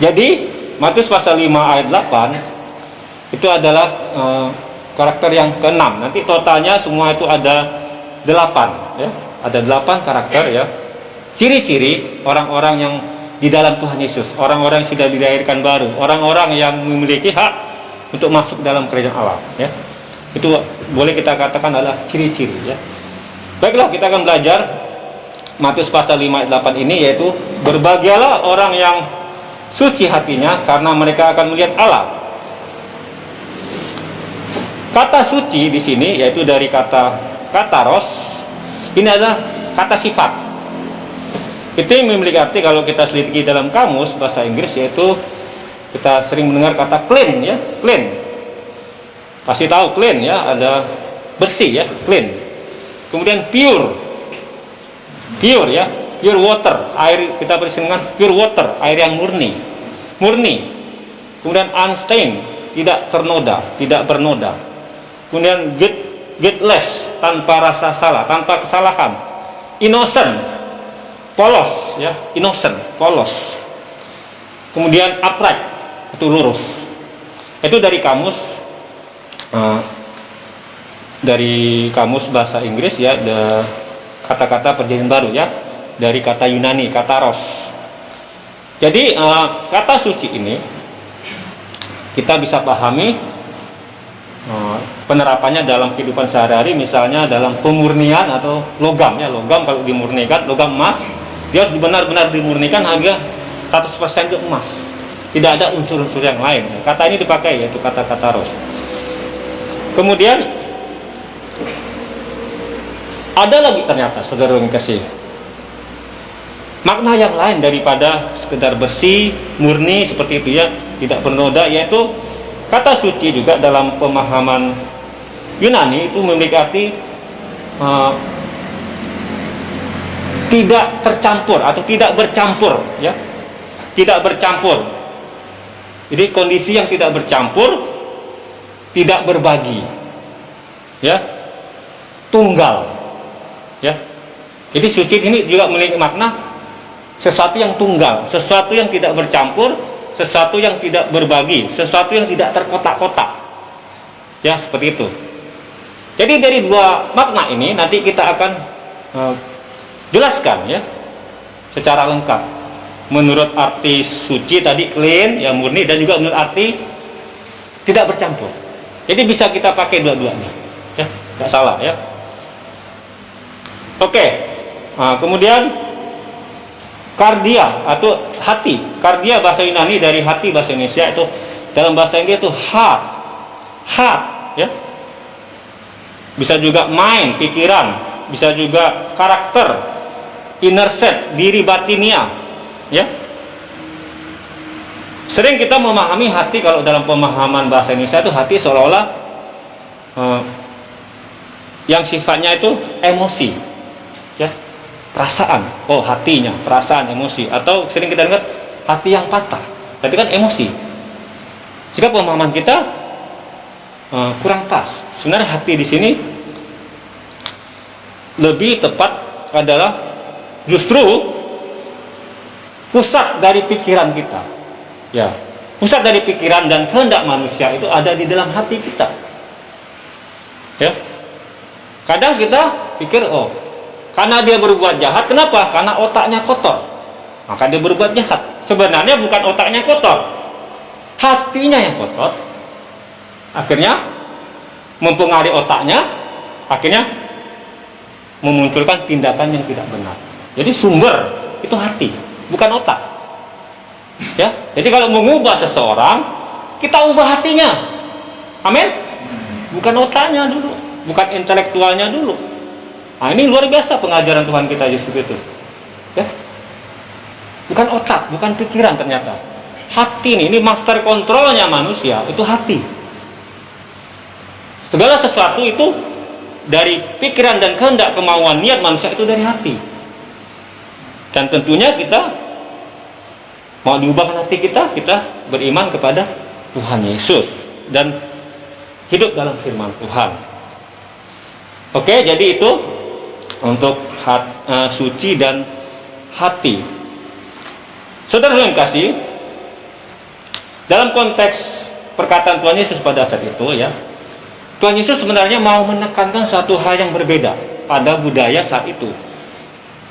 Jadi Matius pasal 5 ayat 8 itu adalah karakter yang keenam. Nanti totalnya semua itu ada 8 ya. Ada 8 karakter ya. Ciri-ciri orang-orang yang di dalam Tuhan Yesus, orang-orang yang sudah dilahirkan baru, orang-orang yang memiliki hak untuk masuk dalam kerajaan Allah ya. Itu boleh kita katakan adalah ciri-ciri ya. Baiklah, kita akan belajar Matius pasal 5 ayat 8 ini, yaitu berbahagialah orang yang suci hatinya karena mereka akan melihat Allah. Kata suci di sini yaitu dari kata kataros. Ini adalah kata sifat. Itu yang memiliki arti kalau kita selidiki dalam kamus bahasa Inggris, yaitu kita sering mendengar kata clean ya, clean. Pasti tahu clean ya, ada bersih ya, clean. Kemudian pure. Pure ya, pure water, air, kita bersih dengan pure water, air yang murni. Murni. Kemudian unstained, tidak ternoda, tidak bernoda. Kemudian guiltless, tanpa rasa salah, tanpa kesalahan. Innocent, polos ya, innocent, polos. Kemudian upright, itu lurus. Itu dari kamus bahasa Inggris ya, kata-kata perjanjian baru ya, dari kata Yunani, kataros. Jadi kata suci ini kita bisa pahami penerapannya dalam kehidupan sehari-hari, misalnya dalam pemurnian atau logam ya. Logam kalau dimurnikan, logam emas, dia harus benar-benar dimurnikan agar 100% itu emas, tidak ada unsur-unsur yang lain. Kata ini dipakai, yaitu kata kataros. Kemudian ada lagi ternyata, saudara yang kasih, makna yang lain daripada sekedar bersih, murni seperti itu ya, tidak bernoda, yaitu kata suci juga dalam pemahaman Yunani itu memiliki arti tidak tercampur atau tidak bercampur ya, tidak bercampur. Jadi kondisi yang tidak bercampur, tidak berbagi ya, tunggal ya. Jadi suci ini juga memiliki makna sesuatu yang tunggal, sesuatu yang tidak bercampur, sesuatu yang tidak berbagi, sesuatu yang tidak terkotak-kotak ya, seperti itu. Jadi dari dua makna ini nanti kita akan jelaskan ya secara lengkap menurut arti suci tadi, clean ya, murni, dan juga menurut arti tidak bercampur. Jadi bisa kita pakai dua-duanya ya, nggak salah ya. Oke. Kemudian kardia atau hati. Kardia bahasa Yunani dari hati bahasa Indonesia, itu dalam bahasa Inggris itu heart ya. Bisa juga mind, pikiran, bisa juga karakter, inner set, diri batinia ya. Sering kita memahami hati, kalau dalam pemahaman bahasa Indonesia itu hati seolah-olah yang sifatnya itu emosi ya, perasaan. Oh, hatinya, perasaan, emosi. Atau sering kita dengar hati yang patah, tapi kan emosi. Jika pemahaman kita kurang pas. Sebenarnya hati di sini lebih tepat adalah justru pusat dari pikiran kita. Ya, pusat dari pikiran dan kehendak manusia itu ada di dalam hati kita. Ya. Kadang kita pikir, oh, karena dia berbuat jahat, kenapa? Karena otaknya kotor, maka dia berbuat jahat. Sebenarnya bukan otaknya kotor, hatinya yang kotor. Akhirnya mempengaruhi otaknya, akhirnya memunculkan tindakan yang tidak benar. Jadi sumber itu hati, bukan otak. Ya, jadi kalau mengubah seseorang, kita ubah hatinya. Amin. Bukan otaknya dulu, bukan intelektualnya dulu. Nah, ini luar biasa pengajaran Tuhan kita Yesus itu. Ya. Bukan otak, bukan pikiran ternyata. Hati ini master kontrolnya manusia, itu hati. Segala sesuatu itu dari pikiran dan kehendak, kemauan, niat manusia itu dari hati. Dan tentunya kita mau diubahkan hati kita beriman kepada Tuhan Yesus dan hidup dalam firman Tuhan. Oke, jadi itu untuk suci dan hati. Saudara yang kasih, Dalam konteks perkataan Tuhan Yesus pada saat itu ya, Tuhan Yesus sebenarnya mau menekankan satu hal yang berbeda pada budaya saat itu.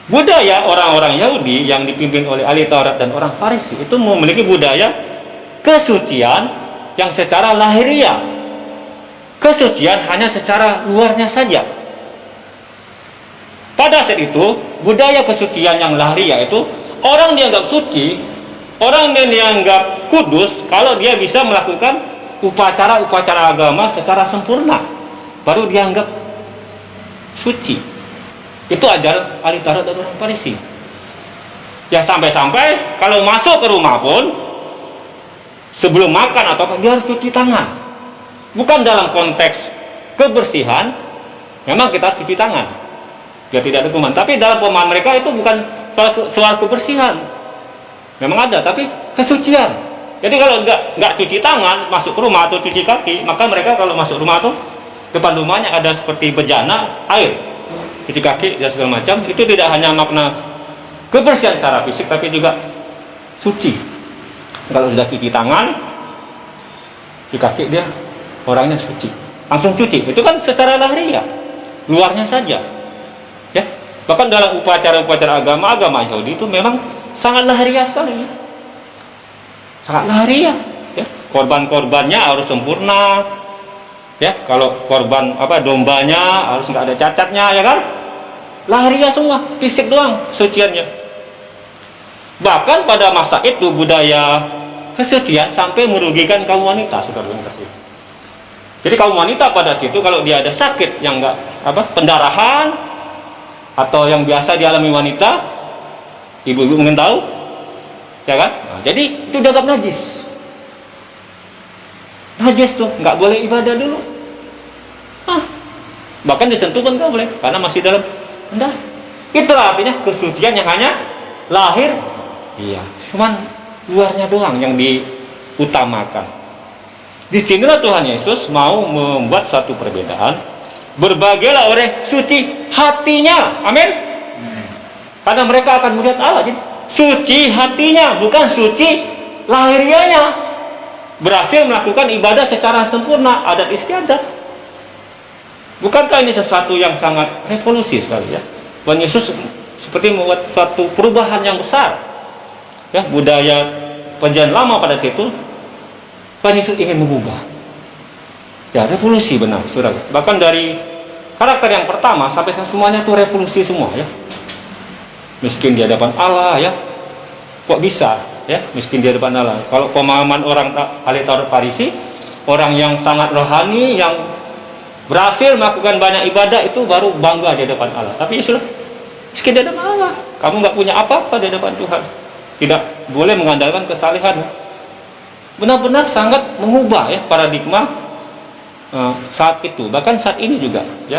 Budaya orang-orang Yahudi yang dipimpin oleh ahli Taurat dan orang Farisi itu memiliki budaya kesucian yang secara lahiriah. Kesucian hanya secara luarnya saja. Pada saat itu, budaya kesucian yang lahiriah itu, orang dianggap suci, orang dianggap kudus kalau dia bisa melakukan upacara-upacara agama secara sempurna, baru dianggap suci. Itu ajaran ahli Taurat dan orang Farisi. Ya sampai-sampai kalau masuk ke rumah pun sebelum makan atau apa, dia harus cuci tangan. Bukan dalam konteks kebersihan, memang kita harus cuci tangan biar tidak ada kuman. Tapi dalam pemahaman mereka itu bukan soal kebersihan. Memang ada, tapi kesucian. Jadi kalau nggak cuci tangan masuk ke rumah atau cuci kaki, maka mereka kalau masuk rumah tuh depan rumahnya ada seperti bejana air, cuci kaki dan segala macam. Itu tidak hanya makna kebersihan secara fisik, tapi juga suci. Kalau sudah cuci tangan, cuci kaki, dia orangnya suci, langsung cuci. Itu kan secara lahiriah, luarnya saja ya. Bahkan dalam upacara-upacara agama Yahudi itu memang sangat lahiriah sekali ya. Sangat lahiriah ya. Korban-korbannya harus sempurna ya. Kalau korban dombanya harus nggak ada cacatnya ya kan. Lahiriah semua, fisik doang suciannya. Bahkan pada masa itu budaya kesucian sampai merugikan kaum wanita, saudara kasih. Jadi kaum wanita pada situ kalau dia ada sakit yang enggak pendarahan atau yang biasa dialami wanita, ibu-ibu mungkin tahu, ya kan? Nah, jadi itu dianggap najis. Najis tuh, nggak boleh ibadah dulu. Bahkan disentuh pun nggak boleh, karena masih dalam darah. Itulah artinya kesucian yang hanya lahir, iya, cuman luarnya doang yang diutamakan. Disinilah Tuhan Yesus mau membuat suatu perbedaan. Berbagailah orang suci hatinya, amin. Karena mereka akan melihat Allah. Jadi, suci hatinya, bukan suci lahiriahnya. Berhasil melakukan ibadah secara sempurna, adat istiadat. Bukankah ini sesuatu yang sangat revolusi sekali ya? Tuhan Yesus seperti membuat suatu perubahan yang besar. Ya, budaya perjanjian lama pada situ Tuhan Yesus ingin mengubah. Ya, revolusi benar, saudara. Bahkan dari karakter yang pertama sampai semuanya itu revolusi semua ya. Miskin di hadapan Allah ya. Kok bisa ya miskin di hadapan Allah? Kalau pemahaman orang ahli Taurat Farisi, orang yang sangat rohani, yang berhasil melakukan banyak ibadah itu baru bangga di hadapan Allah. Tapi Yesus miskin di hadapan Allah. Kamu nggak punya apa-apa di hadapan Tuhan. Tidak boleh mengandalkan kesalehan. Benar-benar sangat mengubah ya paradigma saat itu, bahkan saat ini juga ya.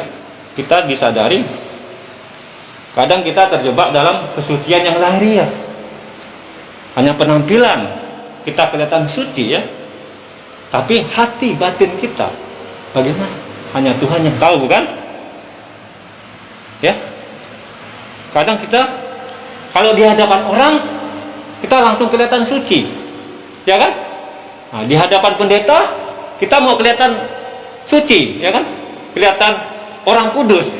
Kita disadari kadang kita terjebak dalam kesucian yang lahiriah. Hanya penampilan kita kelihatan suci ya. Tapi hati batin kita bagaimana? Hanya Tuhan yang tahu, bukan? Ya. Kadang kita kalau di hadapan orang kita langsung kelihatan suci. Ya kan? Nah, di hadapan pendeta kita mau kelihatan suci, ya kan? Kelihatan orang kudus.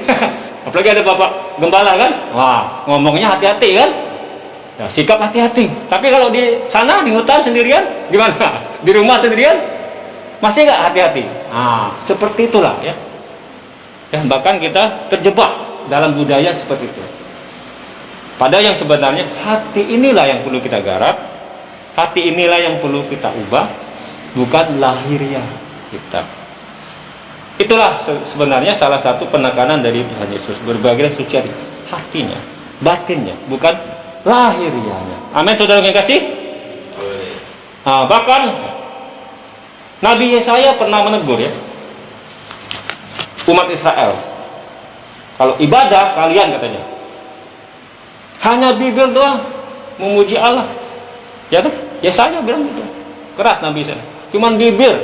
Apalagi ada bapak gembala kan? Wah, ngomongnya hati-hati kan? Ya, sikap hati-hati. Tapi kalau di sana di hutan sendirian gimana? Di rumah sendirian masih nggak hati-hati? Nah, seperti itulah ya. Ya, bahkan kita terjebak dalam budaya seperti itu. Padahal yang sebenarnya hati inilah yang perlu kita garap, hati inilah yang perlu kita ubah, bukan lahiriah kita. Itulah sebenarnya salah satu penekanan dari Tuhan Yesus, berbagai suci hatinya, batinnya, bukan lahiriahnya. Amin, saudara yang kasih. Nah, bahkan Nabi Yesaya pernah menegur ya umat Israel. Kalau ibadah kalian katanya hanya bibir doang memuji Allah, ya kan? Yesaya bilang gitu, keras Nabi Yesaya. Cuman bibir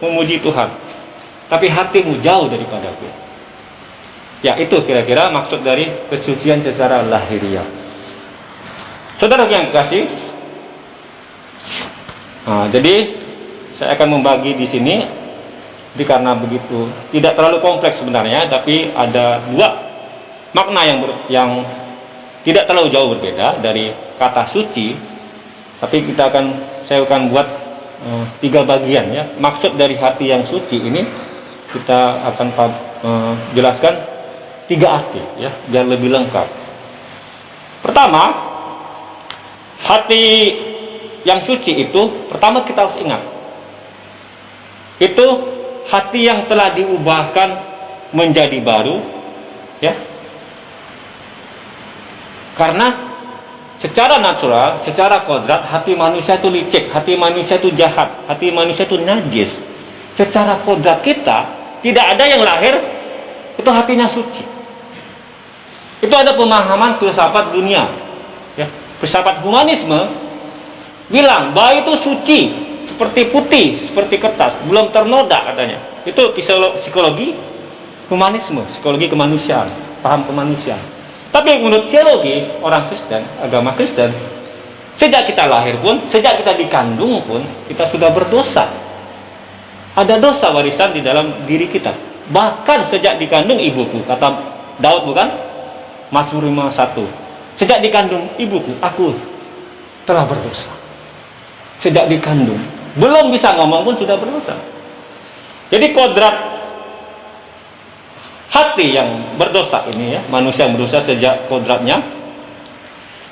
memuji Tuhan, tapi hatimu jauh daripadaku. Ya, itu kira-kira maksud dari kesucian secara lahiriah. Saudara yang kasih, Nah, jadi saya akan membagi di sini. Jadi karena begitu tidak terlalu kompleks sebenarnya, tapi ada dua makna yang tidak terlalu jauh berbeda dari kata suci. Tapi saya akan buat 3 bagian ya. Maksud dari hati yang suci ini kita akan jelaskan 3 arti ya, biar lebih lengkap. Pertama, hati yang suci itu pertama kita harus ingat, itu hati yang telah diubahkan menjadi baru ya. Karena secara natural, secara kodrat, hati manusia itu licik, hati manusia itu jahat, hati manusia itu najis. Secara kodrat kita tidak ada yang lahir itu hatinya suci. Itu ada pemahaman filsafat dunia ya. Filsafat humanisme bilang bahwa itu suci, seperti putih, seperti kertas, belum ternoda katanya. Itu psikologi humanisme, psikologi kemanusiaan, paham kemanusiaan. Tapi menurut teologi orang Kristen, agama Kristen, sejak kita lahir pun, sejak kita dikandung pun, kita sudah berdosa. Ada dosa warisan di dalam diri kita. Bahkan sejak dikandung ibuku, kata Daud bukan? Mazmur 51. Sejak dikandung ibuku, aku telah berdosa. Sejak dikandung, belum bisa ngomong pun sudah berdosa. Jadi kodrat hati yang berdosa ini ya, manusia yang berdosa sejak kodratnya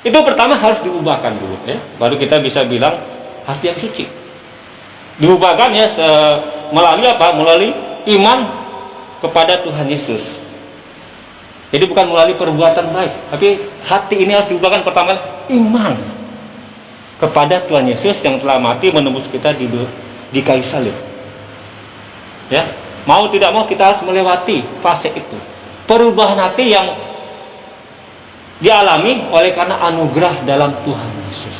itu pertama harus diubahkan dulu ya, baru kita bisa bilang hati yang suci. Diubahkan ya melalui apa? Melalui iman kepada Tuhan Yesus. Jadi bukan melalui perbuatan baik, tapi hati ini harus diubahkan pertama iman kepada Tuhan Yesus yang telah mati menembus kita di kayu salib. Ya, mau tidak mau kita harus melewati fase itu. Perubahan hati yang dialami oleh karena anugerah dalam Tuhan Yesus.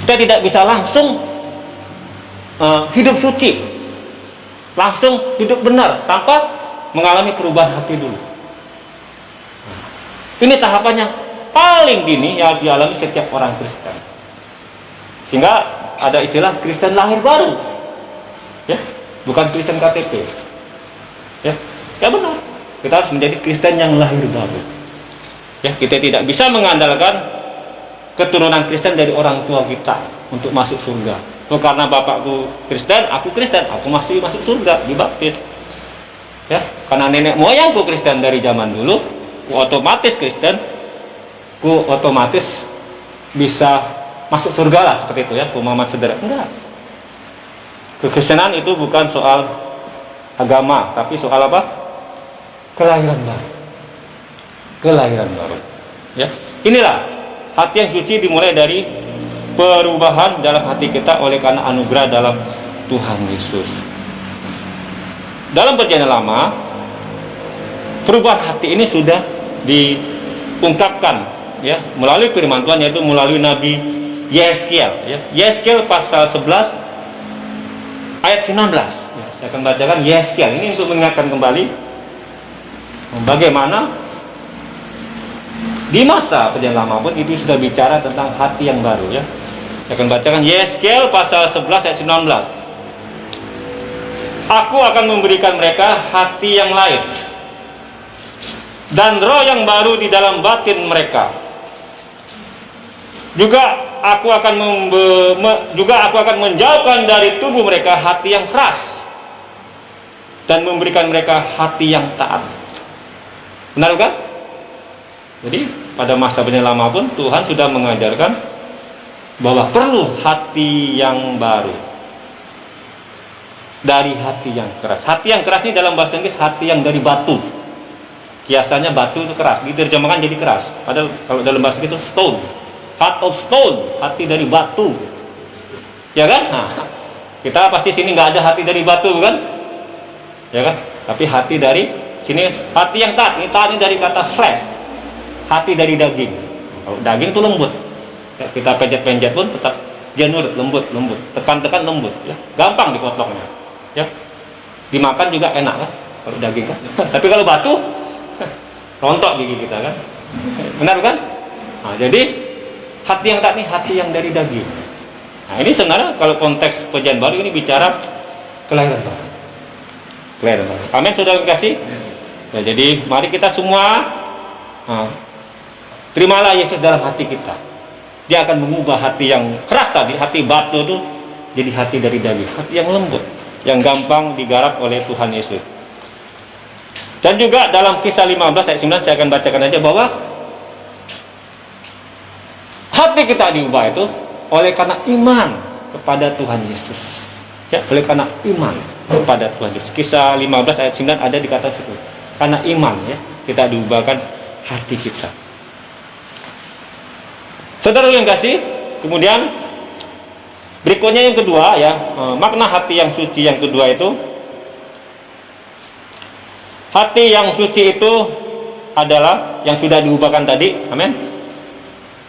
Kita tidak bisa langsung hidup suci, langsung hidup benar tanpa mengalami perubahan hati dulu. Ini tahapan yang paling dini yang harus dialami setiap orang Kristen. Sehingga ada istilah Kristen lahir baru. Ya, bukan Kristen KTP. Ya benar. Kita harus menjadi Kristen yang lahir baru. Ya, kita tidak bisa mengandalkan keturunan Kristen dari orang tua kita untuk masuk surga. Oh, karena bapakku Kristen, aku Kristen, aku masih masuk surga, dibaptis. Ya, karena nenek moyangku Kristen dari zaman dulu, ku otomatis Kristen, ku otomatis bisa masuk surga lah, seperti itu ya, pemahaman sederhana. Enggak. Kekristenan itu bukan soal agama, tapi soal apa? Kelahiran baru. Kelahiran baru. Ya, inilah hati yang suci dimulai dari perubahan dalam hati kita oleh karena anugerah dalam Tuhan Yesus. Dalam perjanjian lama, perubahan hati ini sudah diungkapkan ya melalui firman Tuhan, yaitu melalui Nabi Yeskiel ya. Yeskiel pasal 11 ayat 19 ya, saya akan bacakan Yeskiel ini untuk mengingatkan kembali bagaimana di masa perjanjian lama pun itu sudah bicara tentang hati yang baru ya. Saya akan bacakan Yeskiel pasal 11 ayat 19. Aku akan memberikan mereka hati yang lain dan roh yang baru di dalam batin mereka. Juga aku akan menjauhkan dari tubuh mereka hati yang keras dan memberikan mereka hati yang taat. Benar kan? Jadi pada masa perjanjian lama pun Tuhan sudah mengajarkan bahwa perlu hati yang baru dari hati yang keras. Hati yang keras ini dalam bahasa Inggris hati yang dari batu. Kiasannya batu itu keras, diterjemahkan jadi keras. Padahal kalau dalam bahasa Inggris itu stone, heart of stone, hati dari batu. Ya kan? Nah, kita pasti sini nggak ada hati dari batu kan? Ya kan? Tapi hati dari sini hati yang taat. Ini taat ini dari kata flesh, hati dari daging. Kalau daging itu lembut. Ya, kita penjet-penjet pun tetap dia nurut, lembut, tekan-tekan lembut, ya. Gampang dipotongnya, ya. Dimakan juga enak kan, kalau daging kan. Tapi kalau batu, rontok gigi kita kan, benar kan? Nah, jadi hati yang taat ini hati yang dari daging, Nah, ini sebenarnya kalau konteks perjanjian baru ini bicara kelahiran baru. Kelahiran baru. Amin, saudara kasih. Ya, jadi mari kita semua terimalah Yesus dalam hati kita. Dia akan mengubah hati yang keras tadi, hati batu itu jadi hati dari Daud, hati yang lembut, yang gampang digarap oleh Tuhan Yesus. Dan juga dalam Kisah 15 ayat 9 saya akan bacakan aja bahwa hati kita diubah itu oleh karena iman kepada Tuhan Yesus. Ya, oleh karena iman kepada Tuhan Yesus. Kisah 15 ayat 9 ada di kata situ. Karena iman ya, kita diubahkan hati kita. Saudara yang kasih, kemudian berikutnya yang kedua ya, makna hati yang suci yang kedua itu, hati yang suci itu adalah yang sudah diubahkan tadi, amin.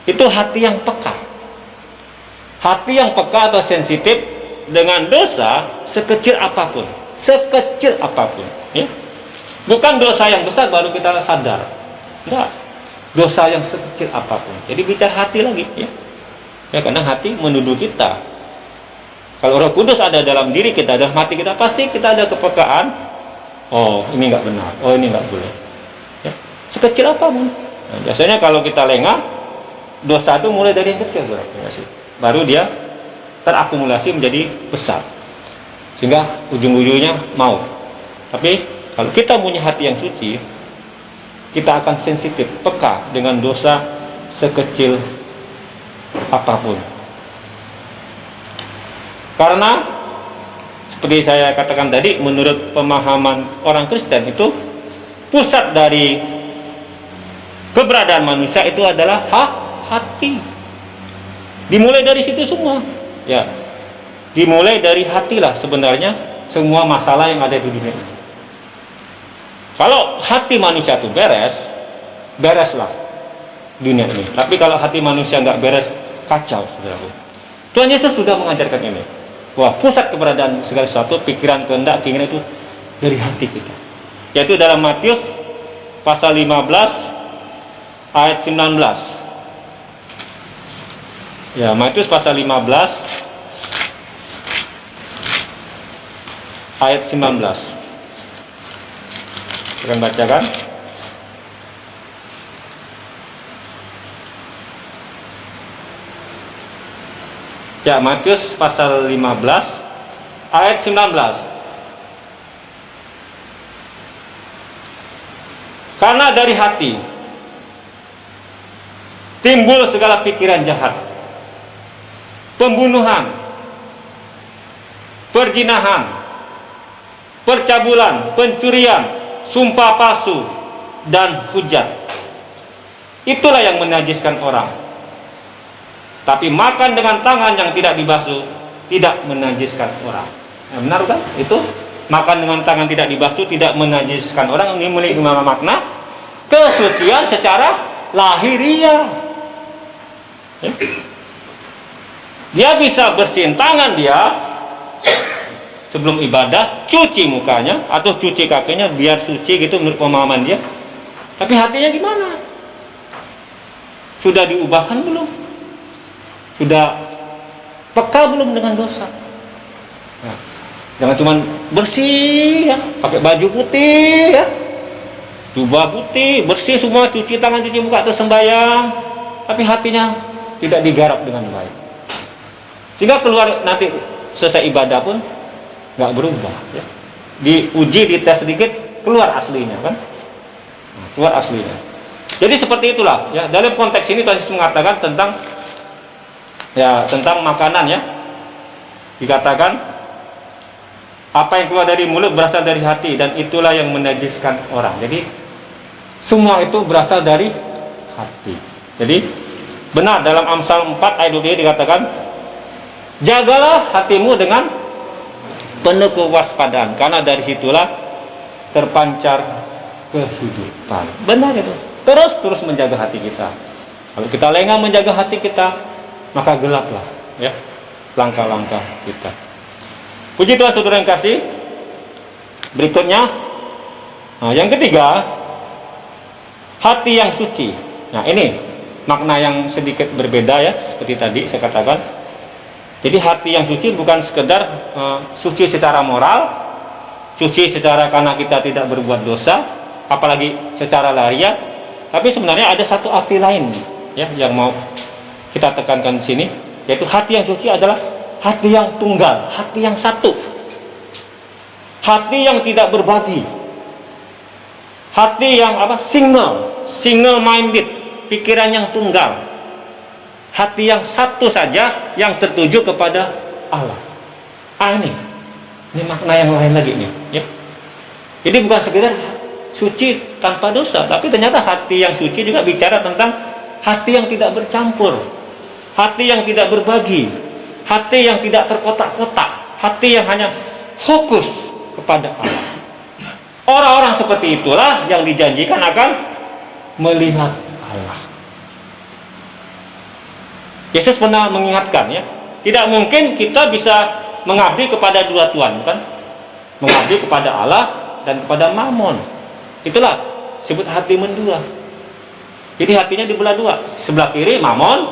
Itu hati yang peka. Hati yang peka atau sensitif dengan dosa sekecil apapun, ya. Bukan dosa yang besar baru kita sadar. Enggak. Dosa yang sekecil apapun. Jadi bicara hati lagi, ya. Ya, kadang hati menuduh kita. Kalau Roh Kudus ada dalam diri kita, dalam hati kita, pasti kita ada kepekaan. Oh, ini nggak benar. Oh, ini nggak boleh. Ya. Sekecil apapun. Nah, biasanya kalau kita lengah, dosa itu mulai dari yang kecil, baru dia terakumulasi menjadi besar, sehingga ujung-ujungnya mau. Tapi kalau kita punya hati yang suci, kita akan sensitif, peka dengan dosa sekecil apapun. Karena seperti saya katakan tadi, menurut pemahaman orang Kristen itu pusat dari keberadaan manusia itu adalah hati. Dimulai dari situ semua. Ya. Dimulai dari hatilah sebenarnya semua masalah yang ada di dunia ini. Kalau hati manusia itu bereslah dunia ini. Tapi kalau hati manusia nggak beres, kacau, saudaraku. Tuhan Yesus sudah mengajarkan ini. Wah, pusat keberadaan segala sesuatu, pikiran, kehendak, keinginan itu dari hati kita. Yaitu dalam Matius pasal 15 ayat 19. Ya, Matius pasal 15 ayat 19. Kita bacakan. Ya, Matius pasal 15 ayat 19. Karena dari hati timbul segala pikiran jahat, pembunuhan, perzinahan, percabulan, pencurian, sumpah palsu, dan hujat. Itulah yang menajiskan orang. Tapi makan dengan tangan yang tidak dibasuh tidak menajiskan orang. Nah, benar kan? Itu makan dengan tangan tidak dibasuh tidak menajiskan orang. Ini memiliki makna kesucian secara lahiriah. Ya. Dia bisa bersihin tangan dia sebelum ibadah, cuci mukanya atau cuci kakinya biar suci gitu menurut pemahaman dia. Tapi hatinya gimana? Sudah diubahkan belum? Sudah peka belum dengan dosa? Nah, jangan cuma bersih ya, pakai baju putih ya, jubah putih, bersih semua, cuci tangan, cuci muka atau sembahyang, tapi hatinya tidak digarap dengan baik. Sehingga keluar nanti selesai ibadah pun nggak berubah ya. Diuji, dites sedikit, keluar aslinya kan, keluar aslinya. Jadi seperti itulah ya, dalam konteks ini Tuhan Yesus mengatakan tentang makanan ya. Dikatakan apa yang keluar dari mulut berasal dari hati, dan itulah yang menajiskan orang. Jadi semua itu berasal dari hati. Jadi benar dalam Amsal 4 ayat 2 dikatakan, jagalah hatimu dengan penuh kewaspadaan, karena dari situlah terpancar kehidupan. Benar itu. Terus menjaga hati kita. Kalau kita lengah menjaga hati kita, maka gelaplah ya langkah-langkah kita. Puji Tuhan, saudara yang kasih. Berikutnya, yang ketiga, hati yang suci. Nah, ini makna yang sedikit berbeda ya, seperti tadi saya katakan. Jadi hati yang suci bukan sekedar suci secara moral, suci secara karena kita tidak berbuat dosa, apalagi secara lahiriah, tapi sebenarnya ada satu arti lain ya yang mau kita tekankan di sini, yaitu hati yang suci adalah hati yang tunggal, hati yang satu, hati yang tidak berbagi, hati yang single minded, pikiran yang tunggal, hati yang satu saja yang tertuju kepada Allah. Ini makna yang lain lagi nih ya. Jadi bukan sekedar suci tanpa dosa, tapi ternyata hati yang suci juga bicara tentang hati yang tidak bercampur, hati yang tidak berbagi, hati yang tidak terkotak-kotak, hati yang hanya fokus kepada Allah. Orang-orang seperti itulah yang dijanjikan akan melihat Allah. Yesus pernah mengingatkan ya, tidak mungkin kita bisa mengabdi kepada dua Tuhan, kan? Mengabdi kepada Allah dan kepada Mammon. Itulah sebut hati mendua. Jadi hatinya dibelah dua, sebelah kiri Mammon,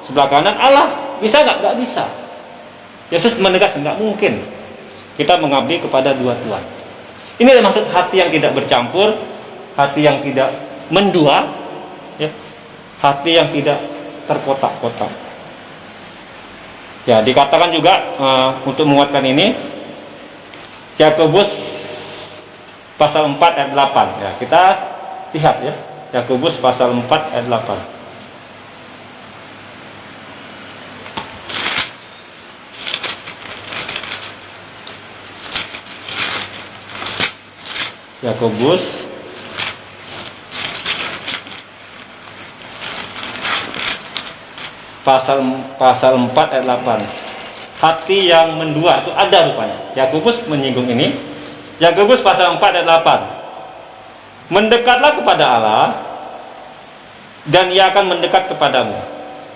sebelah kanan Allah. Bisa nggak? Nggak bisa. Yesus menegaskan nggak mungkin kita mengabdi kepada dua Tuhan. Inilah maksud hati yang tidak bercampur, hati yang tidak mendua, ya, hati yang tidak terkotak-kotak. Ya, dikatakan juga untuk menguatkan ini, Yakobus pasal 4 ayat 8. Ya, kita lihat ya, Yakobus pasal 4 ayat 8. Yakobus pasal 4 ayat 8. Hati yang mendua itu ada rupanya. Yakobus menyinggung ini. Yakobus pasal 4 ayat 8. Mendekatlah kepada Allah dan Ia akan mendekat kepadamu.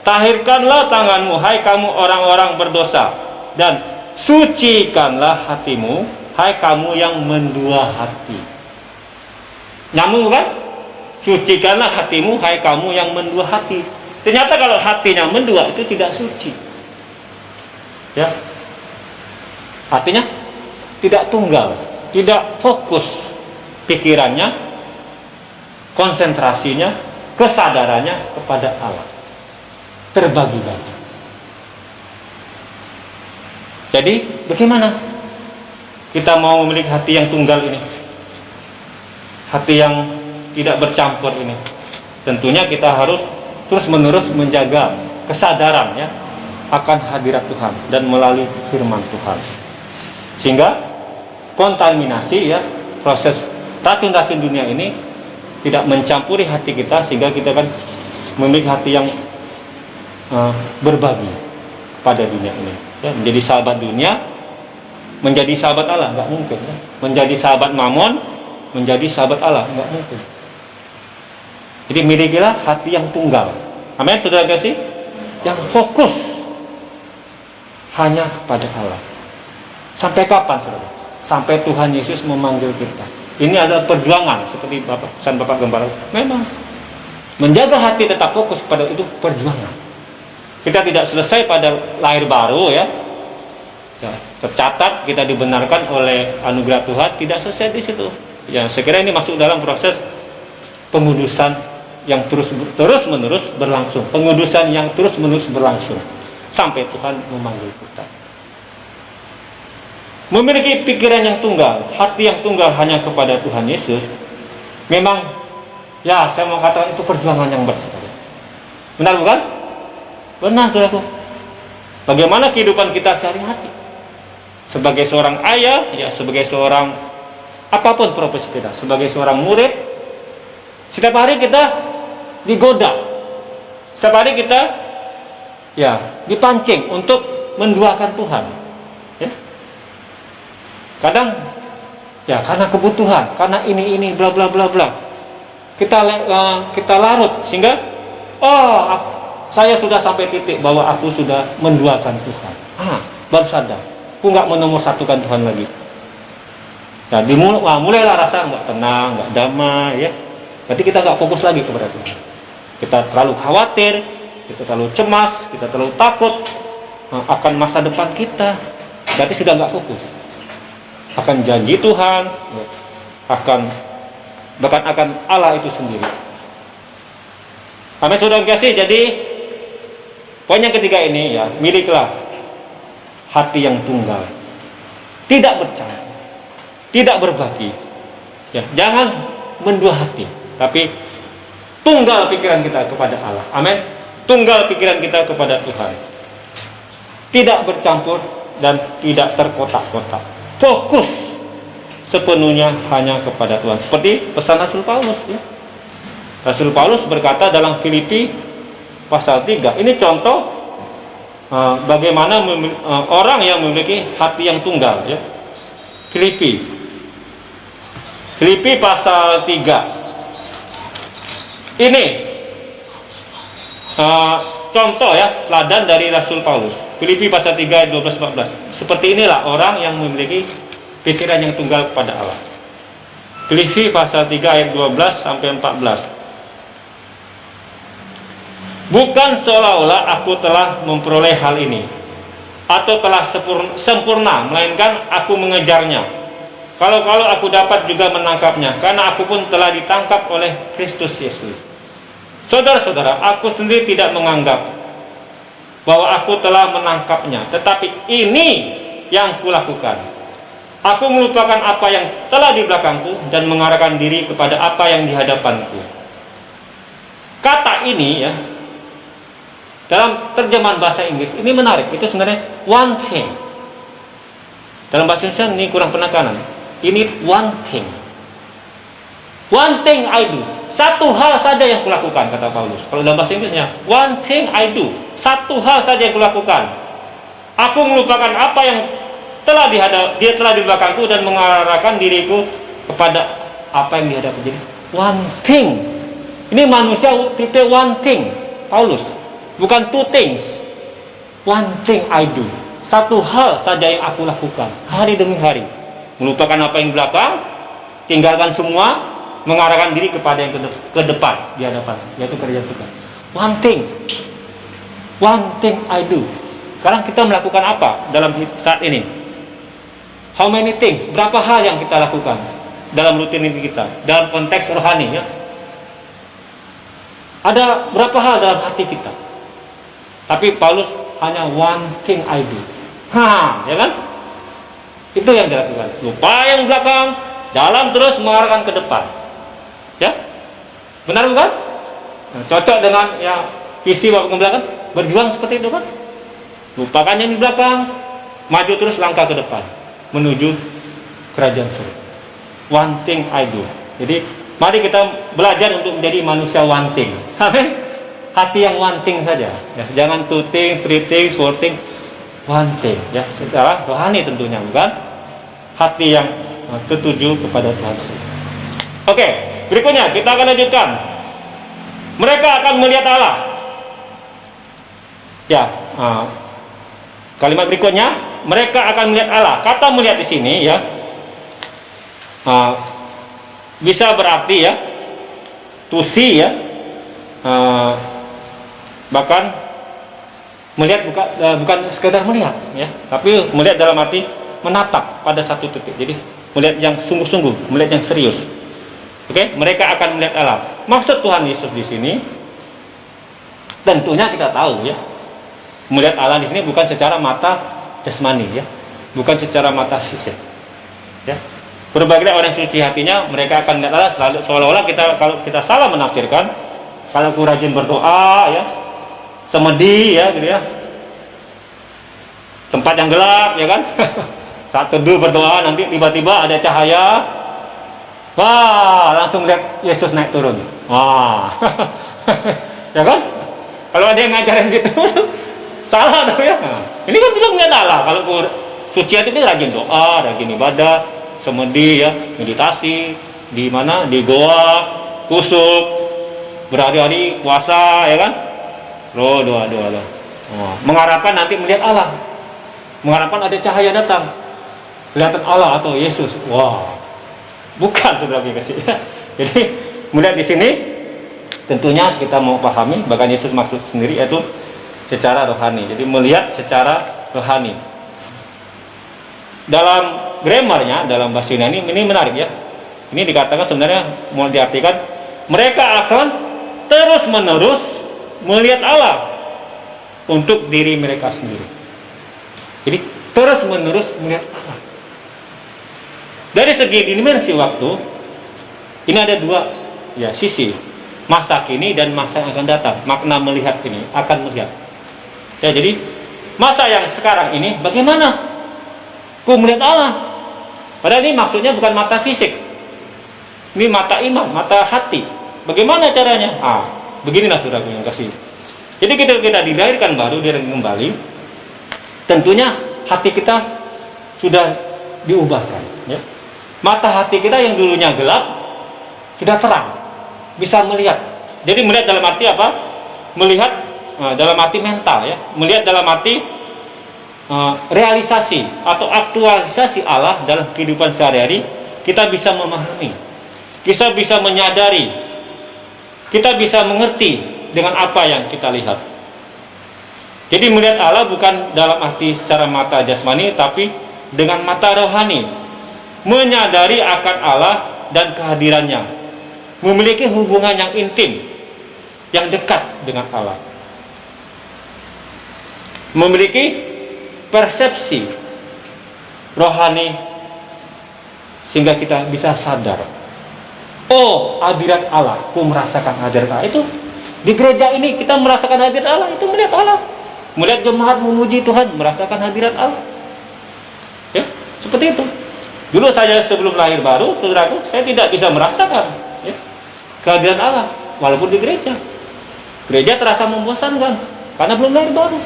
Tahirkanlah tanganmu, hai kamu orang-orang berdosa, dan sucikanlah hatimu, hai kamu yang mendua hati. Nyambung kan? Sucikanlah hatimu, hai kamu yang mendua hati. Ternyata kalau hatinya mendua itu tidak suci. Ya. Artinya tidak tunggal, tidak fokus pikirannya, konsentrasinya, kesadarannya kepada Allah. Terbagi-bagi. Jadi, bagaimana kita mau memiliki hati yang tunggal ini? Hati yang tidak bercampur ini. Tentunya kita harus terus-menerus menjaga kesadaran ya akan hadirat Tuhan dan melalui firman Tuhan, sehingga kontaminasi ya, proses racun-racun dunia ini tidak mencampuri hati kita, sehingga kita kan memiliki hati yang berbagi kepada dunia ini ya, menjadi sahabat dunia, menjadi sahabat Allah nggak mungkin ya. Menjadi sahabat Mammon, menjadi sahabat Allah nggak mungkin. Jadi milikilah hati yang tunggal. Amin, saudara kasih, yang fokus hanya kepada Allah. Sampai kapan, saudara? Sampai Tuhan Yesus memanggil kita. Ini adalah perjuangan, seperti pesan Bapak Gembala. Memang menjaga hati tetap fokus pada itu perjuangan. Kita tidak selesai pada lahir baru ya. Ya, tercatat kita dibenarkan oleh anugerah Tuhan, tidak selesai di situ. Ya, saya kira ini masuk dalam proses pengudusan yang terus-menerus berlangsung, pengudusan yang terus-menerus berlangsung sampai Tuhan memanggil kita. Memiliki pikiran yang tunggal, hati yang tunggal hanya kepada Tuhan Yesus, memang ya saya mau katakan itu perjuangan yang berat. Benar bukan? Benar, saudaraku. Bagaimana kehidupan kita sehari-hari? Sebagai seorang ayah, ya sebagai seorang apapun profesi kita, sebagai seorang murid, setiap hari kita digoda, setiap hari kita ya dipancing untuk menduakan Tuhan ya. Kadang ya karena kebutuhan, karena ini bla bla bla bla, kita larut sehingga saya sudah sampai titik bahwa aku sudah menduakan Tuhan, baru sadar aku nggak menomorsatukan Tuhan lagi. Nah, mulailah rasa nggak tenang, nggak damai ya. Berarti kita nggak fokus lagi kepada Tuhan. Kita terlalu khawatir, kita terlalu cemas, kita terlalu takut, akan masa depan kita, berarti sudah nggak fokus akan janji Tuhan, bahkan akan Allah itu sendiri. Amin, saudara kasih. Jadi poin yang ketiga ini ya, miliklah hati yang tunggal, tidak bercampur, tidak berbagi. Ya, jangan mendua hati, tapi tunggal pikiran kita kepada Allah. Amin. Tunggal pikiran kita kepada Tuhan. Tidak bercampur dan tidak terkotak-kotak. Fokus sepenuhnya hanya kepada Tuhan. Seperti pesan Rasul Paulus ya. Rasul Paulus berkata dalam Filipi pasal 3. Ini contoh bagaimana orang yang memiliki hati yang tunggal ya. Filipi pasal 3. Ini contoh ya, teladan dari Rasul Paulus. Filipi pasal 3 ayat 12-14. Seperti inilah orang yang memiliki pikiran yang tunggal kepada Allah. Filipi pasal 3 ayat 12 sampai 14. Bukan seolah-olah aku telah memperoleh hal ini atau telah sempurna, melainkan aku mengejarnya. Kalau aku dapat juga menangkapnya, karena aku pun telah ditangkap oleh Kristus Yesus. Saudara-saudara, aku sendiri tidak menganggap bahwa aku telah menangkapnya, tetapi ini yang kulakukan. Aku melupakan apa yang telah di belakangku dan mengarahkan diri kepada apa yang di hadapanku. Kata ini ya, dalam terjemahan bahasa Inggris ini menarik. Itu sebenarnya one thing. Dalam bahasa Indonesia ini kurang penekanan. Ini one thing. One thing I do. Satu hal saja yang kulakukan, kata Paulus. Kalau dalam bahasa Inggrisnya, one thing I do. Satu hal saja yang kulakukan. Aku melupakan apa yang dia telah di belakangku dan mengarahkan diriku kepada apa yang dihadapi. Jadi one thing. Ini manusia tipe one thing. Paulus. Bukan two things. One thing I do. Satu hal saja yang aku lakukan hari demi hari. Melupakan apa yang belakang, tinggalkan semua, mengarahkan diri kepada yang ke depan, di hadapan, yaitu kerjaan surga. One thing. One thing I do. Sekarang kita melakukan apa dalam saat ini? How many things? Berapa hal yang kita lakukan dalam rutinitas kita, dalam konteks rohani ya? Ada berapa hal dalam hati kita? Tapi Paulus hanya one thing I do. Ya kan? Itu yang dilakukan. Lupa yang belakang, jalan terus mengarahkan ke depan. Ya? Benar bukan? Nah, cocok dengan ya visi Bapak belakang, berjuang seperti itu kan? Lupakan yang di belakang, maju terus langkah ke depan menuju kerajaan surga. One thing I do. Jadi mari kita belajar untuk menjadi manusia one thing. Amin. Hati yang one thing saja ya. Jangan two things, three things, four things. One thing ya, secara rohani tentunya, bukan hati yang tertuju kepada Tuhan. Oke, berikutnya kita akan lanjutkan. Mereka akan melihat Allah. Ya, kalimat berikutnya, mereka akan melihat Allah. Kata melihat di sini ya, bisa berarti ya, to see ya, bahkan melihat bukan sekedar melihat ya, tapi melihat dalam arti menatap pada satu titik. Jadi melihat yang sungguh-sungguh, melihat yang serius. Oke, mereka akan melihat Allah. Maksud Tuhan Yesus di sini tentunya kita tahu ya, melihat Allah di sini bukan secara mata jasmani ya, bukan secara mata fisik ya. Berbagailah orang suci hatinya, mereka akan melihat Allah. Selalu seolah-olah kalau kita salah menafsirkan, kalau aku rajin berdoa ya, semedi ya gitu ya, tempat yang gelap ya kan, saat teduh berdoa nanti tiba-tiba ada cahaya, wah langsung lihat Yesus naik turun, wah ya kan. Kalau ada yang ngajarin gitu salah dong ya. Ini kan tidak melihat Allah. Kalau suci hati itu rajin doa, rajin ibadah, semedi ya, meditasi di mana, di goa, kusuk, berhari-hari puasa ya kan, doa. Mengharapkan nanti melihat Allah, mengharapkan ada cahaya datang, kelihatan Allah atau Yesus. Wah, bukan saudara kasih. Jadi melihat di sini tentunya kita mau pahami, bahkan Yesus maksud sendiri yaitu secara rohani. Jadi melihat secara rohani. Dalam grammarnya, dalam bahasa Yunani ini menarik ya. Ini dikatakan sebenarnya mau diartikan mereka akan terus-menerus melihat Allah untuk diri mereka sendiri. Jadi terus-menerus melihat Allah. Dari segi dimensi waktu, ini ada dua ya sisi, masa kini dan masa yang akan datang. Makna melihat ini akan melihat. Ya, jadi masa yang sekarang ini bagaimana ku melihat Allah? Padahal ini maksudnya bukan mata fisik. Ini mata iman, mata hati. Bagaimana caranya? Beginilah saudaraku yang kasih. Jadi kita dilahirkan baru, dilahirkan kembali. Tentunya hati kita sudah diubahkan. Ya. Mata hati kita yang dulunya gelap sudah terang, bisa melihat. Jadi melihat dalam arti apa? Melihat dalam arti mental ya. Melihat dalam arti realisasi atau aktualisasi Allah dalam kehidupan sehari-hari. Kita bisa memahami, kita bisa menyadari, kita bisa mengerti dengan apa yang kita lihat. Jadi melihat Allah bukan dalam arti secara mata jasmani, tapi dengan mata rohani. Menyadari akan Allah dan kehadirannya, memiliki hubungan yang intim, yang dekat dengan Allah, memiliki persepsi rohani sehingga kita bisa sadar, oh hadirat Allah, aku merasakan hadirat Allah. Itu di gereja ini kita merasakan hadirat Allah, itu melihat Allah. Melihat jemaat memuji Tuhan, merasakan hadirat Allah. Ya, seperti itu. Dulu saya sebelum lahir baru, saudaraku, saya tidak bisa merasakan ya, kehadiran Allah, walaupun di gereja. Gereja terasa membosankan, karena belum lahir baru.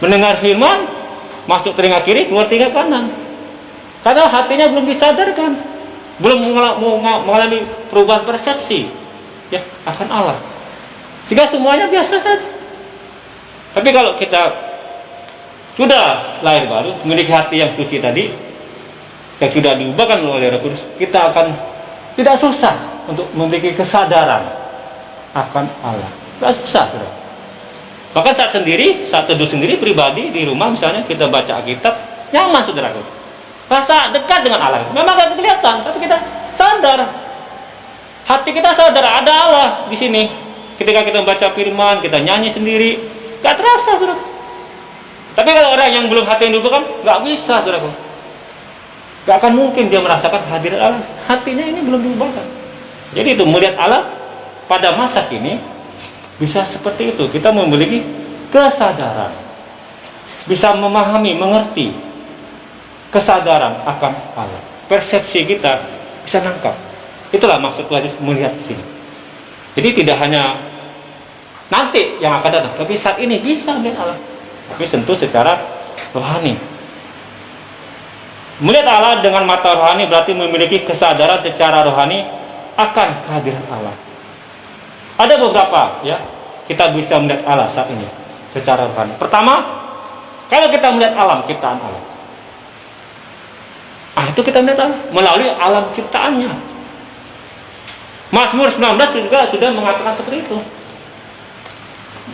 Mendengar firman, masuk telinga kiri, keluar telinga kanan. Karena hatinya belum disadarkan, belum mengalami perubahan persepsi ya, akan Allah. Sehingga semuanya biasa saja. Tapi kalau kita sudah lahir baru, memiliki hati yang suci tadi, yang sudah diubahkan oleh Roh Kudus, kita akan tidak susah untuk memiliki kesadaran akan Allah. Tidak susah, saudara. Bahkan saat teduh sendiri pribadi di rumah misalnya kita baca Alkitab, nyaman saudaraku. Rasa dekat dengan Allah. Memang tidak kelihatan, tapi kita sadar. Hati kita sadar ada Allah di sini. Ketika kita membaca firman, kita nyanyi sendiri, tidak terasa, saudara. Tapi kalau orang yang belum hati yang diubahkan, nggak bisa, saudaraku. Gak akan mungkin dia merasakan hadirat Allah. Hatinya ini belum diubahkan. Jadi itu melihat Allah pada masa kini bisa seperti itu. Kita memiliki kesadaran, bisa memahami, mengerti kesadaran akan Allah. Persepsi kita bisa nangkap. Itulah maksud hadis melihat di sini. Jadi tidak hanya nanti yang akan datang, tapi saat ini bisa melihat Allah. Tapi tentu secara rohani. Melihat Allah dengan mata rohani berarti memiliki kesadaran secara rohani akan kehadiran Allah. Ada beberapa ya, kita bisa melihat Allah saat ini secara rohani. Pertama, kalau kita melihat alam ciptaan Allah. Itu kita melihat Allah melalui alam ciptaannya. Mazmur 19 juga sudah mengatakan seperti itu.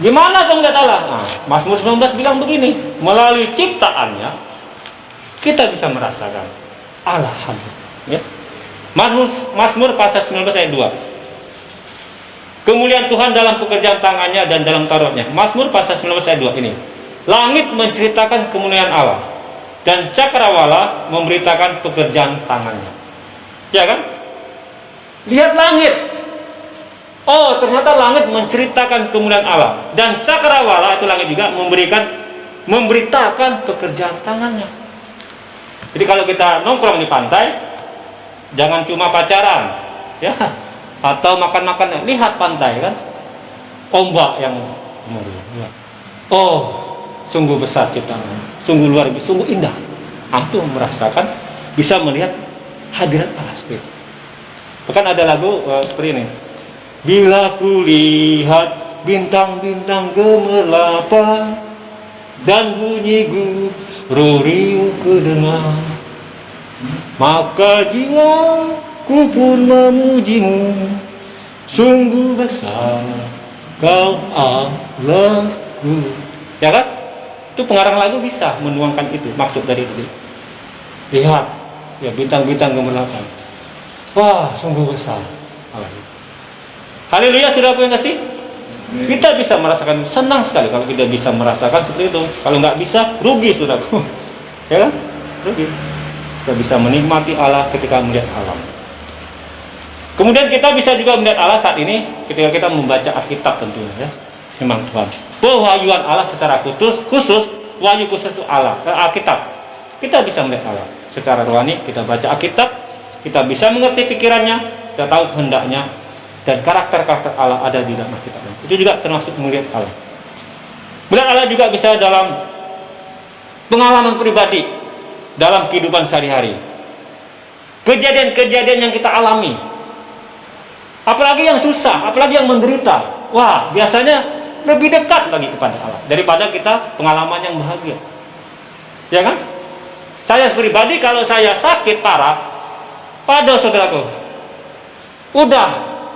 Gimana kamu melihat Allah? Mazmur 19 bilang begini, melalui ciptaannya kita bisa merasakan Allah hadir. Ya. Mazmur pasal 19 ayat 2. Kemuliaan Tuhan dalam pekerjaan tangannya dan dalam Tauratnya. Mazmur pasal 19 ayat 2 ini. Langit menceritakan kemuliaan Allah dan cakrawala memberitakan pekerjaan tangannya. Ya kan? Lihat langit. Oh, ternyata langit menceritakan kemuliaan Allah dan cakrawala itu langit juga memberitakan pekerjaan tangannya. Jadi kalau kita nongkrong di pantai, jangan cuma pacaran, ya, atau makan-makan. Lihat pantai kan, ombak yang ya. Oh, sungguh besar ciptaannya, sungguh luar biasa, sungguh indah. Itu merasakan, bisa melihat hadirat Allah seperti. Bahkan ada lagu seperti ini. Bila ku lihat bintang-bintang gemerlapan dan bunyi riuh kedengar, maka jiwaku pun memujimu. Sungguh besar Kau Allahku. Ya kan? Itu pengarang lagu bisa menuangkan itu, maksud dari itu. Lihat, ya bintang-bintang gemerlapan. Wah, sungguh besar. Haleluya, sudah punya kasih. Kita bisa merasakan, senang sekali kalau kita bisa merasakan seperti itu. Kalau nggak bisa, rugi saudaraku. Ya kan? Rugi. Kita bisa menikmati Allah ketika melihat alam. Kemudian kita bisa juga melihat Allah saat ini ketika kita membaca Alkitab tentunya ya. Memang Tuhan. Pewahyuan Allah secara khusus wahyu khusus itu Allah, Alkitab. Kita bisa melihat Allah secara rohani, kita baca Alkitab, kita bisa mengerti pikirannya, kita tahu kehendaknya, dan karakter-karakter Allah ada di dalam Alkitab. Itu juga termasuk melihat Allah. Melihat Allah juga bisa dalam pengalaman pribadi, dalam kehidupan sehari-hari. Kejadian-kejadian yang kita alami. Apalagi yang susah, apalagi yang menderita. Wah, biasanya lebih dekat lagi kepada Allah daripada kita pengalaman yang bahagia. Ya kan? Saya pribadi kalau saya sakit parah, pada saudaraku, udah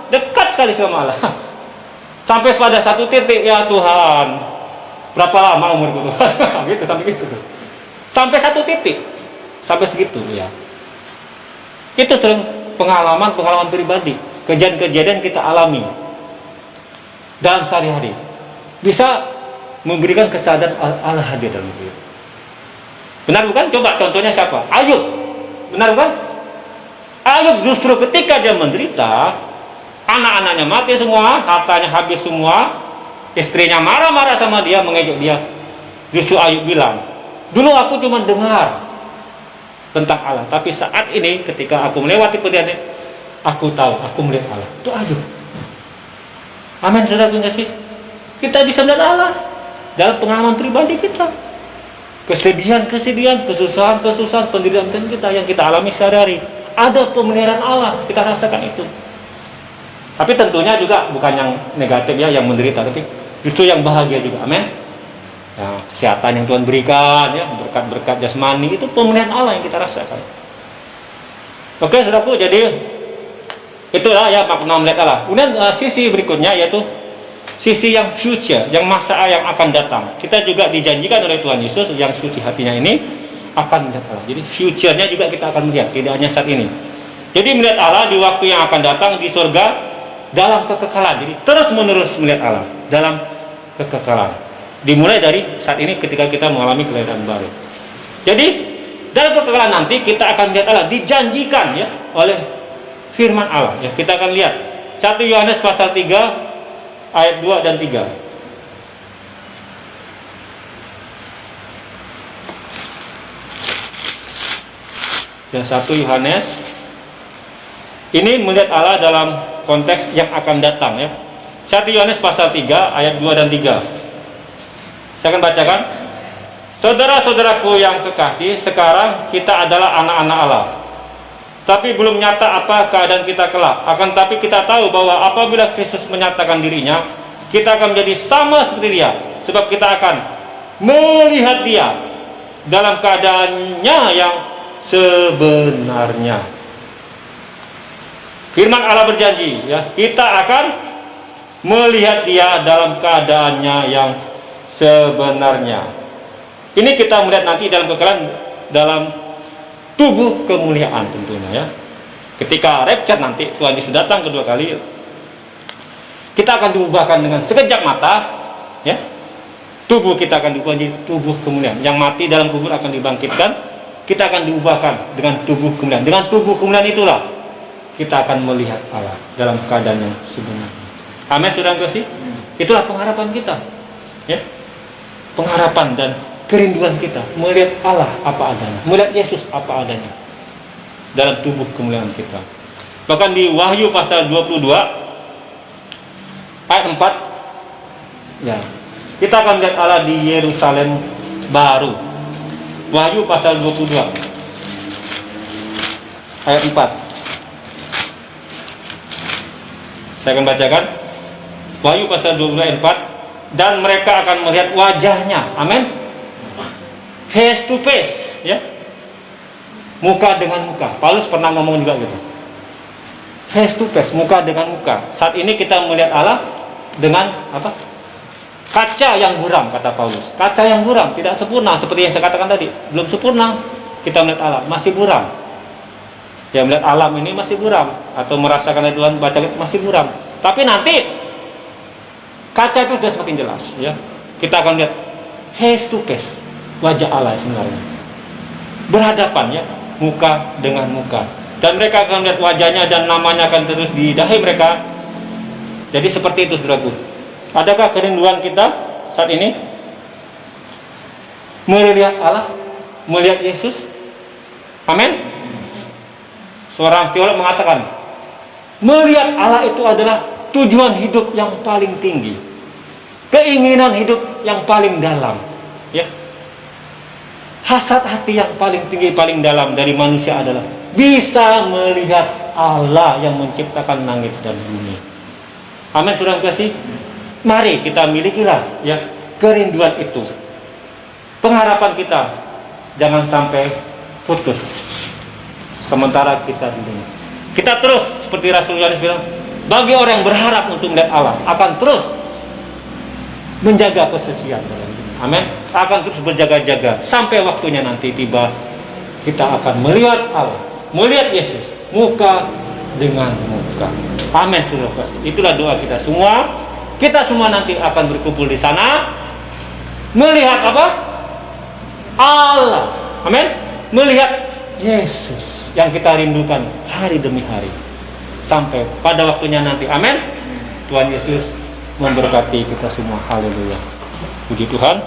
dekat sekali sama Allah. Sampai pada satu titik, ya Tuhan, berapa lama umurku Tuhan? Gitu, sampai gitu. Sampai satu titik, sampai segitu ya. Itu sering pengalaman pribadi, kejadian-kejadian kita alami dalam sehari-hari, bisa memberikan kesadaran Allah hadir dalam hidup. Benar bukan? Coba contohnya siapa? Ayub. Benar bukan? Ayub justru ketika dia menderita, anak-anaknya mati semua, hartanya habis semua, istrinya marah-marah sama dia, mengejek dia. Justru Ayub bilang, dulu aku cuma dengar tentang Allah, tapi saat ini ketika aku melewati penderitaan, aku tahu, aku melihat Allah. Itu Ayub. Amin, saudara punya sih. Kita bisa melihat Allah dalam pengalaman pribadi kita. Kesedihan, kesusahan, penderitaan kita yang kita alami sehari-hari. Ada pemeliharaan Allah, kita rasakan itu. Tapi tentunya juga bukan yang negatif ya, yang menderita, tapi justru yang bahagia juga. Amin. Ya, kesehatan yang Tuhan berikan ya, berkat-berkat jasmani, itu pemeliharaan Allah yang kita rasakan. Oke, saudaraku, jadi itulah ya makna melihat Allah. Kemudian sisi berikutnya yaitu sisi yang future, yang masa yang akan datang. Kita juga dijanjikan oleh Tuhan Yesus yang suci hatinya ini akan melihat Allah. Jadi future-nya juga kita akan melihat, tidak hanya saat ini. Jadi melihat Allah di waktu yang akan datang di surga dalam kekekalan. Jadi terus menerus melihat Allah dalam kekekalan. Dimulai dari saat ini ketika kita mengalami kelahiran baru. Jadi dalam kekekalan nanti kita akan melihat Allah, dijanjikan ya oleh firman Allah. Ya, kita akan lihat 1 Yohanes pasal 3 ayat 2 dan 3. Dan 1 Yohanes ini melihat Allah dalam konteks yang akan datang ya. 1 Yohanes pasal 3 ayat 2 dan 3. Saya akan bacakan. Saudara-saudaraku yang kekasih, sekarang kita adalah anak-anak Allah. Tapi belum nyata apa keadaan kita kelak. Akan tapi kita tahu bahwa apabila Kristus menyatakan dirinya, kita akan menjadi sama seperti Dia, sebab kita akan melihat Dia dalam keadaannya yang sebenarnya. Firman Allah berjanji, ya, kita akan melihat Dia dalam keadaannya yang sebenarnya. Ini kita melihat nanti dalam kekekalan, dalam tubuh kemuliaan tentunya ya. Ketika rapture nanti Tuhan Yesus datang kedua kali, kita akan diubahkan dengan sekejap mata ya. Tubuh kita akan diubah menjadi tubuh kemuliaan. Yang mati dalam kubur akan dibangkitkan, kita akan diubahkan dengan tubuh kemuliaan. Dengan tubuh kemuliaan itulah kita akan melihat Allah dalam keadaan yang sebenarnya. Amin, saudara kasih. Itulah pengharapan kita ya. Pengharapan dan kerinduan kita melihat Allah apa adanya, melihat Yesus apa adanya dalam tubuh kemuliaan kita. Bahkan di Wahyu pasal 22 ayat 4 ya, kita akan melihat Allah di Yerusalem baru. Wahyu pasal 22 ayat 4. Saya akan bacakan. Wahyu pasal 22 ayat 4. Dan mereka akan melihat wajahnya. Amin. Face to face ya. Muka dengan muka. Paulus pernah ngomong juga gitu. Face to face, muka dengan muka. Saat ini kita melihat Allah dengan apa? Kaca yang buram, kata Paulus. Kaca yang buram, tidak sempurna. Seperti yang saya katakan tadi, belum sempurna. Kita melihat Allah, masih buram. Yang melihat alam ini masih buram. Atau merasakan Tuhan baca masih buram. Tapi nanti, kaca itu sudah semakin jelas. Ya. Kita akan lihat face to face, wajah Allah sebenarnya. Berhadapan ya, muka dengan muka. Dan mereka akan lihat wajahnya dan namanya akan terus di dahi mereka. Jadi seperti itu, saudaraku. Adakah kerinduan kita saat ini melihat Allah, melihat Yesus? Amin. Seorang teolog mengatakan, melihat Allah itu adalah tujuan hidup yang paling tinggi, keinginan hidup yang paling dalam, ya. Hasrat hati yang paling tinggi, paling dalam dari manusia adalah bisa melihat Allah yang menciptakan langit dan bumi. Amin, saudara kasih. Mari kita milikilah ya kerinduan itu. Pengharapan kita jangan sampai putus sementara kita di dunia. Kita terus seperti Rasul Yohanes bilang, bagi orang yang berharap untuk melihat Allah akan terus menjaga kesucian dalam dunia. Amin. Akan terus berjaga-jaga sampai waktunya nanti tiba, kita akan melihat Allah, melihat Yesus muka dengan muka. Amin, saudara kasih. Itulah doa kita semua. Kita semua nanti akan berkumpul di sana melihat apa? Allah. Amin. Melihat Yesus yang kita rindukan hari demi hari sampai pada waktunya nanti. Amin. Tuhan Yesus memberkati kita semua. Haleluya. Puji Tuhan.